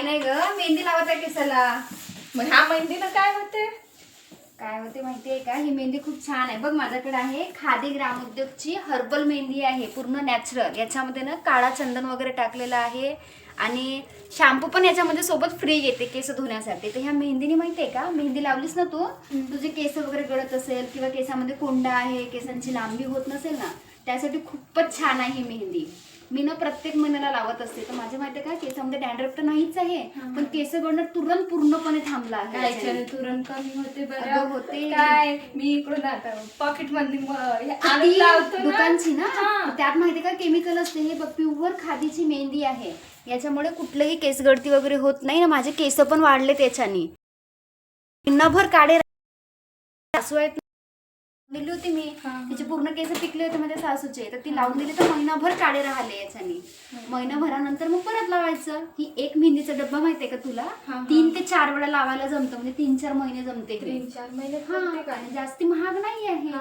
काही नाही ग, मेहंदी लावत आहे केसाला. मग ह्या मेहंदीनं काय होते? काय होते माहितीये का, ही मेहंदी खूप छान आहे बघ. माझ्याकडे आहे खादी ग्रामोद्योगची हर्बल मेहंदी आहे, पूर्ण नॅचरल. याच्यामध्ये ना काळा चंदन वगैरे टाकलेला आहे आणि शॅम्पू पण याच्यामध्ये सोबत फ्री येते केस धुण्यासाठी. तर ह्या मेहंदीने माहितीये का, मेहंदी लावलीस ना तू, तुझे केस वगैरे गळत असेल किंवा केसामध्ये कोंडा आहे, केसांची लांबी होत नसेल ना, त्यासाठी खूपच छान आहे ही मेहंदी. मी ना प्रत्येक महिन्याला लावत असते. तर माझ्या माहिती का, केसामध्ये डॅन्ड्रफ तर नाहीच आहे, पण केस गळणं तुरंत पूर्णपणे थांबलं आहे. तुरंत कमी होते अगं होते. काय मी इकडून आता पॉकेट मध्ये लावतो दुकानची ना, त्यात माहितीये का केमिकल असते. हे बघ, प्युअर खादीची मेहंदी आहे. याच्यामुळे कुठलंही केस गळती वगैरे होत नाही ना. माझे केस पण वाढले त्याच्यानी. महिनाभर काढे सासू आहेत दिली होती मी, तिचे पूर्ण केस पिकले होते माझ्या सासूचे, तर ती लावून दिली तर महिनाभर काढे राहिले याच्याने. महिनाभरानंतर मग परत लावायचं. ही एक मेहंदीचा डब्बा माहितीये का तुला, 3 ते 4 वेळा लावायला जमतं, म्हणजे 3-4 महिने जमते. 3-4 महिने आणि जास्ती महाग नाही आहे,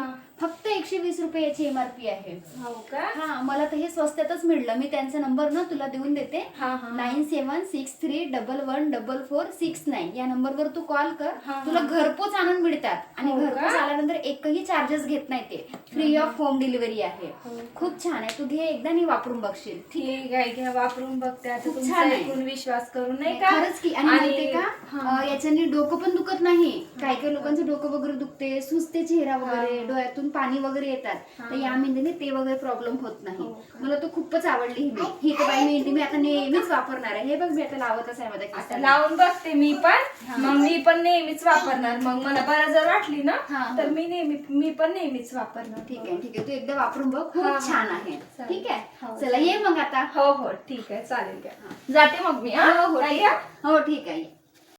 फक्त 120 रुपये याची MRP आहे. हो का? हा, मला तर हे स्वस्तातच मिळलं. मी त्यांचा नंबर ना तुला देऊन देते, 9763114469. या नंबरवर तू कॉल कर, तुला घरपोच आणून मिळतात. आणि घरपोच आल्यानंतर एकही चार्जेस घेत नाही, ते फ्री ऑफ होम डिलिव्हरी आहे. खूप छान आहे, तू घे एकदा आणि वापरून बघशील. ठीक आहे, घ्या वापरून बघते आता. खूप तुमचा छान आहे. ऐकून विश्वास करू नाही का? खरंच की. आणि माहितीये का, याच्याने डोकं पण दुखत नाही. काही काही लोकांचं डोकं वगैरे दुखते, सुजते चेहरा वगैरे, डोळ्यातून पाणी वगैरे येतात, तर या मेहंदीने ते वगैरे प्रॉब्लेम होत नाही. मला तो खूपच आवडली ही तर बाई मेहंदी. मी आता नेहमीच वापरणार आहे. हे बघ, मी आता लावतच आहे माझ्या आता केसाला. लावून बघते मी पण, मग मी पण नेहमीच वापरणार. मग मला बरं जर वाटली ना, तर मी पण नेहमीच वापरणार. ठीक आहे, ठीक आहे, तू एकदा वापरून बघ, खूप छान आहे. ठीक आहे, चला चालेल. ये मग आता. हो हो ठीक आहे, चालेल. जाते मग मी. हो ठीक आहे.